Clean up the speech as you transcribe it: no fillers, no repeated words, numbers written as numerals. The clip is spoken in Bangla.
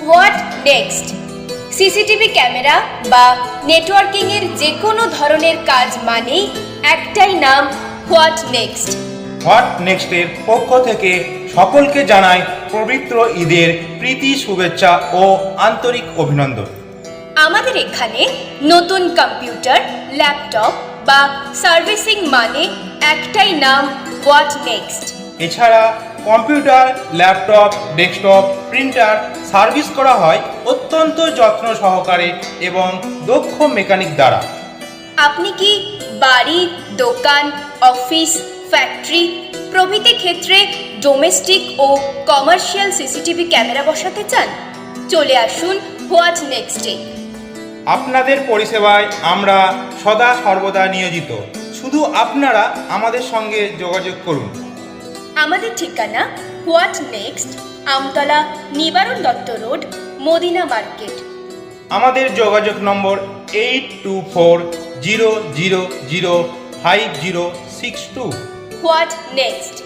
What next? সিসিটিভি ক্যামেরা বা নেটওয়ার্কিং এর যে কোনো ধরনের কাজ মানেই একটাই নাম, হোয়াট নেক্সট। হোয়াট নেক্সটের পক্ষ থেকে সকলকে জানাই পবিত্র ঈদের প্রীতি শুভেচ্ছা ও আন্তরিক অভিনন্দন। আমাদের এখানে নতুন কম্পিউটার, ল্যাপটপ বা সার্ভিসিং মানে একটাই নাম, হোয়াট নেক্সট। এছাড়া computer, laptop, desktop, printer service করা হয় অত্যন্ত যত্ন সহকারে এবং দক্ষ মেকানিক দ্বারা। আপনি কি বাড়ি, দোকান, অফিস, ফ্যাক্টরি প্রভৃতি ক্ষেত্রে ডোমেস্টিক ও কমার্শিয়াল সিসিটিভি ক্যামেরা বসাতে চান? চলে আসুন হোয়াট নেক্সটে। আপনাদের পরিষেবায় আমরা সদা সর্বদা নিয়োজিত। শুধু আপনারা আমাদের সঙ্গে যোগাযোগ করুন। আমাদের ঠিকানা হোয়াট নেক্সট, আমতলা, নিবারণ দত্ত রোড, মদিনা মার্কেট। আমাদের যোগাযোগ নম্বর 8240005062। What next.